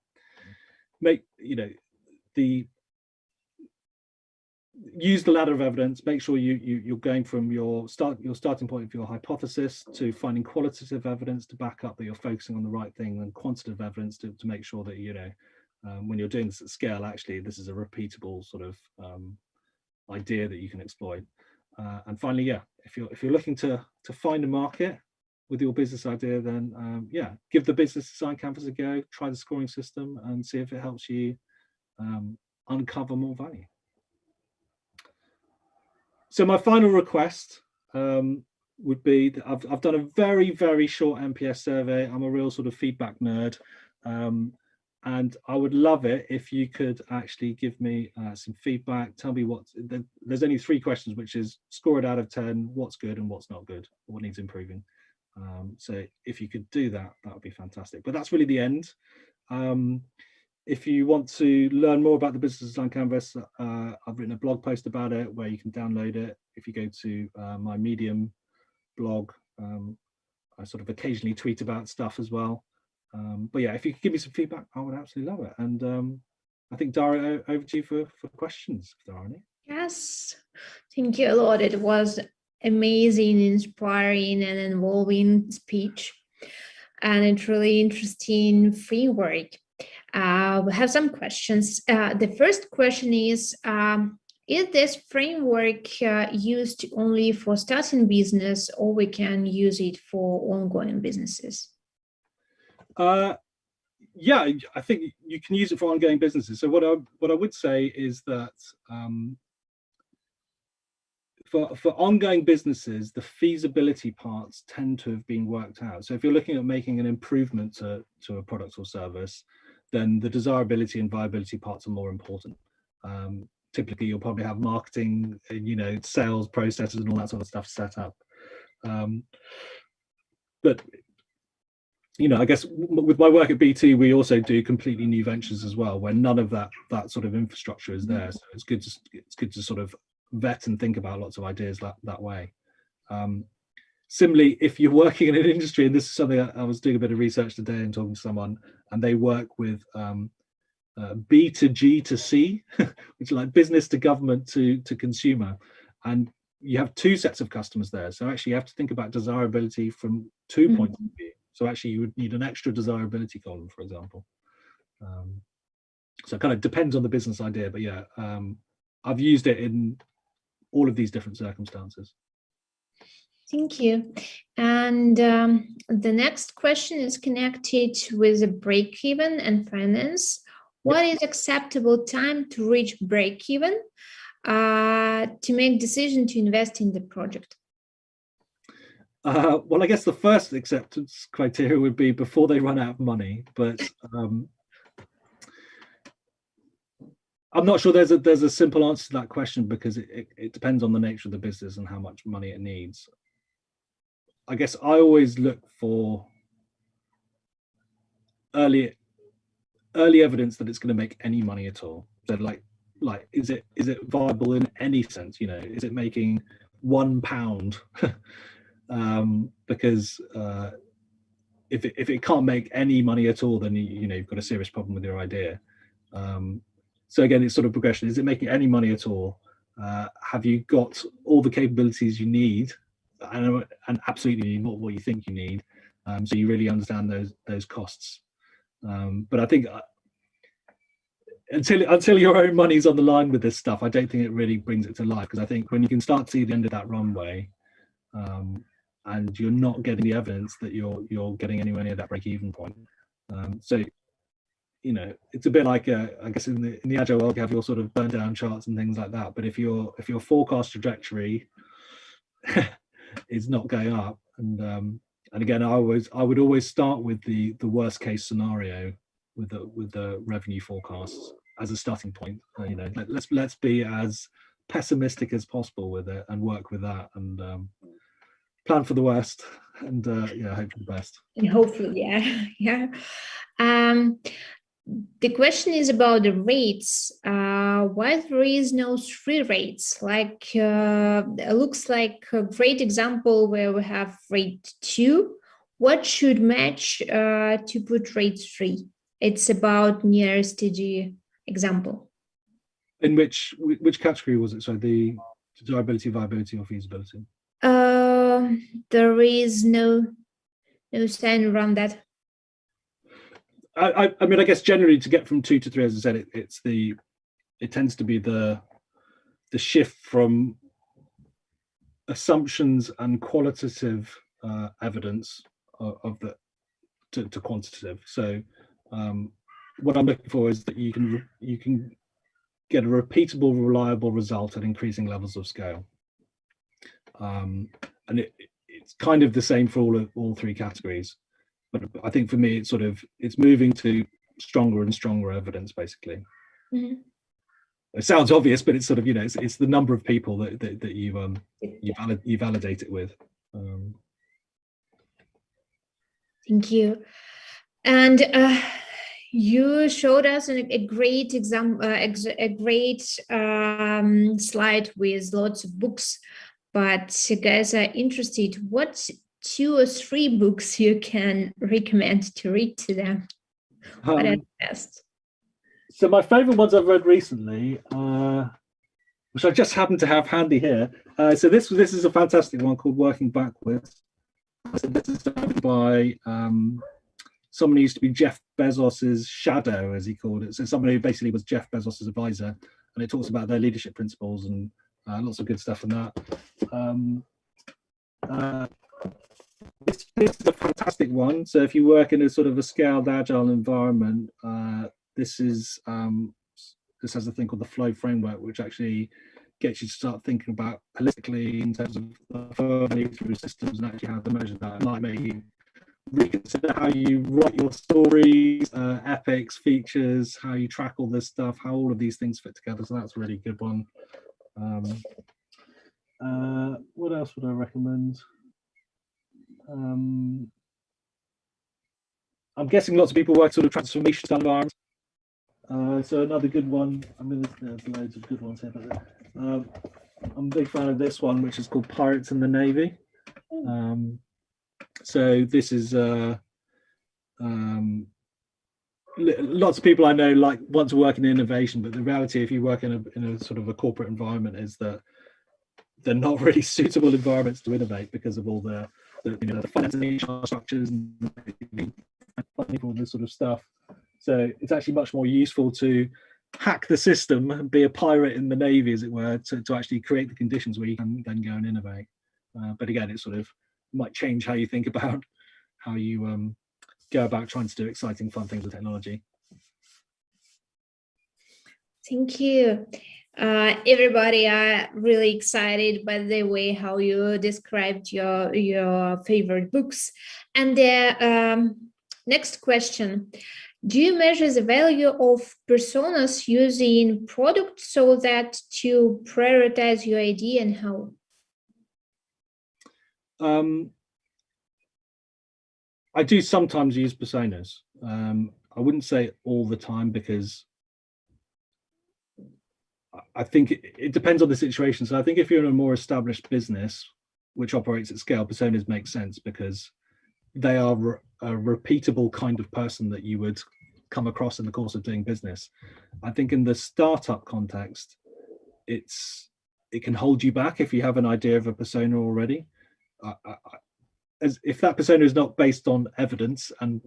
Use the ladder of evidence. Make sure you're going from your starting point of your hypothesis to finding qualitative evidence to back up that you're focusing on the right thing, and quantitative evidence to make sure that when you're doing this at scale, actually this is a repeatable sort of idea that you can exploit. And finally, if you're looking to find a market with your business idea, then give the business design canvas a go. Try the scoring system and see if it helps you uncover more value. So my final request would be that I've done a very, very short NPS survey. I'm a real sort of feedback nerd. And I would love it if you could actually give me some feedback. Tell me there's only 3 questions, which is score it out of 10, what's good and what's not good, what needs improving. So if you could do that, that would be fantastic. But that's really the end. If you want to learn more about the Business Design Canvas, I've written a blog post about it where you can download it. If you go to my Medium blog, I sort of occasionally tweet about stuff as well. But yeah, if you could give me some feedback, I would absolutely love it. And I think, Dara, over to you for questions, if there are any. Yes, thank you a lot. It was amazing, inspiring, and involving speech, and it's really interesting framework. We have some questions. The first question is this framework used only for starting business, or we can use it for ongoing businesses? Yeah, I think you can use it for ongoing businesses. So what I would say is that for ongoing businesses, the feasibility parts tend to have been worked out. So if you're looking at making an improvement to a product or service, then the desirability and viability parts are more important. Typically, you'll probably have marketing, sales processes and all that sort of stuff set up. But I guess with my work at BT, we also do completely new ventures as well, where none of that sort of infrastructure is there. So it's good to sort of vet and think about lots of ideas that way. Similarly, if you're working in an industry, and this is something I was doing a bit of research today and talking to someone, and they work with B to G to C, which is like business to government to consumer, and you have 2 sets of customers there. So actually, you have to think about desirability from 2 points of view. So actually, you would need an extra desirability column, for example. So it kind of depends on the business idea, but yeah, I've used it in all of these different circumstances. Thank you. And the next question is connected with the break-even and finance. What is acceptable time to reach break-even to make decision to invest in the project? Well, I guess the first acceptance criteria would be before they run out of money. But I'm not sure there's a simple answer to that question, because it depends on the nature of the business and how much money it needs. I guess I always look for early evidence that it's going to make any money at all. So like is it viable in any sense? Is it making £1? Because if it can't make any money at all, then you've got a serious problem with your idea. So again, it's sort of progression. Is it making any money at all? Have you got all the capabilities you need, and absolutely not what you think you need? So you really understand those costs. But I think until your own money's on the line with this stuff, I don't think it really brings it to life. Because I think when you can start to see the end of that runway, and you're not getting the evidence that you're getting anywhere near that break-even point, so it's a bit like I guess in the agile world, you have your sort of burn down charts and things like that. But if your forecast trajectory is not going up, and again, I would always start with the worst case scenario with the revenue forecasts as a starting point. Let's be as pessimistic as possible with it and work with that, and plan for the worst, and hope for the best. And hopefully, yeah. The question is about the rates. Why there is no 3 rates? Like it looks like a great example where we have rate 2. What should match to put rate 3? It's about near steady example. In which category was it? So the desirability, viability, or feasibility? There is no sign around that. I mean, I guess generally to get from 2 to 3, as I said, it tends to be the shift from assumptions and qualitative evidence of the to quantitative. So what I'm looking for is that you can get a repeatable, reliable result at increasing levels of scale, and it's kind of the same for all 3 categories. But I think for me, it's moving to stronger and stronger evidence, basically. Mm-hmm. It sounds obvious, but it's sort of it's the number of people that you validate it with. Thank you. And you showed us a great example, a great slide with lots of books. But you guys are interested, what 2 or 3 books you can recommend to read to them? What are the best? So my favorite ones I've read recently, which I just happen to have handy here. So this is a fantastic one called Working Backwards. So this is by someone who used to be Jeff Bezos's shadow, as he called it. So somebody who basically was Jeff Bezos's advisor, and it talks about their leadership principles and lots of good stuff in that. This is a fantastic one. So if you work in a sort of a scaled agile environment, this has a thing called the flow framework, which actually gets you to start thinking about holistically in terms of value through systems and actually how to measure that. It might make you reconsider how you write your stories, epics, features, how you track all this stuff, how all of these things fit together. So that's a really good one. What else would I recommend? I'm guessing lots of people work sort of transformation style environments. So another good one. I mean, there's loads of good ones here, but I'm a big fan of this one, which is called Pirates in the Navy. So this is lots of people I know want to work in innovation, but the reality, if you work in a sort of a corporate environment, is that they're not really suitable environments to innovate because of all the finance and HR structures and all this sort of stuff. So it's actually much more useful to hack the system and be a pirate in the Navy, as it were, to actually create the conditions where you can then go and innovate. But again, it sort of might change how you think about how you go about trying to do exciting, fun things with technology. Thank you. Everybody are really excited by the way how you described your favorite books. And the next question, Do you measure the value of personas using product so that to prioritize your idea, and how? I do sometimes use personas. I wouldn't say all the time, because I think it depends on the situation. So I think if you're in a more established business which operates at scale, personas make sense because they are a repeatable kind of person that you would come across in the course of doing business. I think in the startup context, it can hold you back if you have an idea of a persona already. As if that persona is not based on evidence, and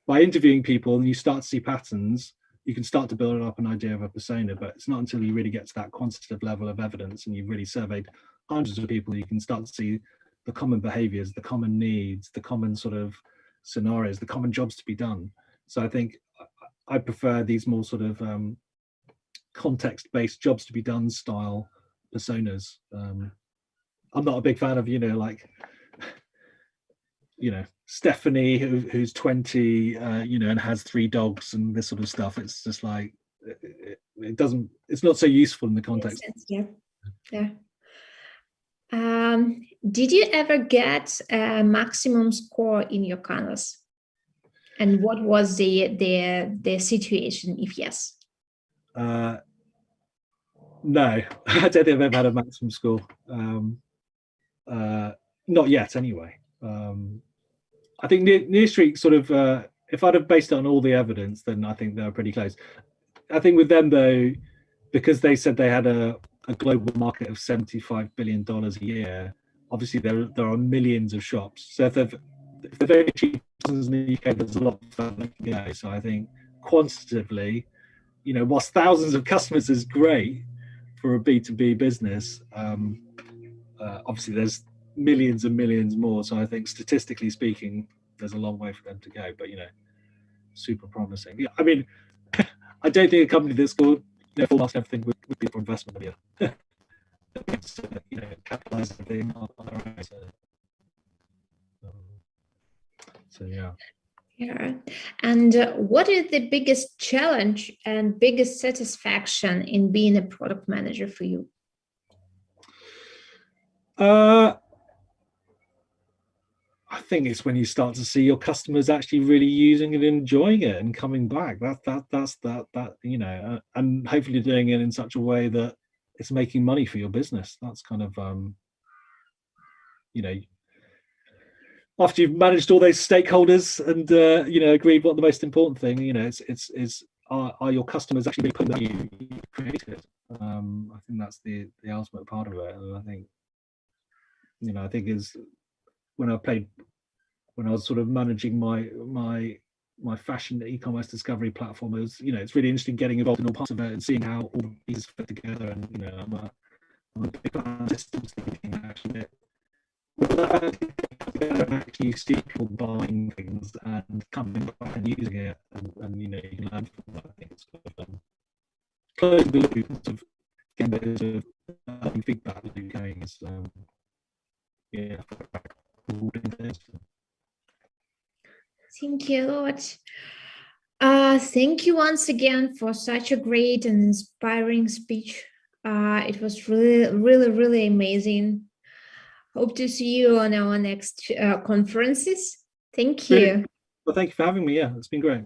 by interviewing people and you start to see patterns, you can start to build up an idea of a persona. But it's not until you really get to that quantitative level of evidence and you've really surveyed hundreds of people, you can start to see the common behaviors, the common needs, the common sort of scenarios, the common jobs to be done. So I think I prefer these more sort of context-based jobs to be done style personas. I'm not a big fan of Stephanie who's 20 and has 3 dogs and this sort of stuff. It's just like it's not so useful in the context. Yeah. Did you ever get a maximum score in your canvas, and what was the situation, if yes? No, I don't think I've ever had a maximum score. Not yet anyway. I think Near Street sort of, if I'd have based it on all the evidence, then I think they were pretty close. I think with them though, because they said they had a global market of $75 billion a year, obviously there are millions of shops. So if they're very cheap in the UK, there's a lot further they can go. So I think quantitatively, whilst thousands of customers is great for a B2B business, obviously there's millions and millions more. So I think statistically speaking, there's a long way for them to go, but super promising. Yeah, I mean, I don't think a company that's scored full marks everything would be for investment. Yeah, it's, capitalize everything on their own. So yeah. Yeah. And what is the biggest challenge and biggest satisfaction in being a product manager for you? I think it's when you start to see your customers actually really using it, enjoying it, and coming back. That's and hopefully doing it in such a way that it's making money for your business. That's kind of after you've managed all those stakeholders and agreed what the most important thing, it's are your customers actually putting the value you created? I think that's the ultimate part of it. And I think I think is when I was sort of managing my fashion e-commerce discovery platform, it's really interesting getting involved in all parts of it and seeing how all the pieces fit together. And I'm a big fan of systems thinking, actually. And actually see people buying things and coming back and using it, and you can learn from that. I think it's sort of closing the loop, sort of getting a bit of feedback loop going is Thank you a lot. Thank you once again for such a great and inspiring speech. It was really, really, really amazing. Hope to see you on our next conferences. Thank you. Well, thank you for having me. Yeah, it's been great.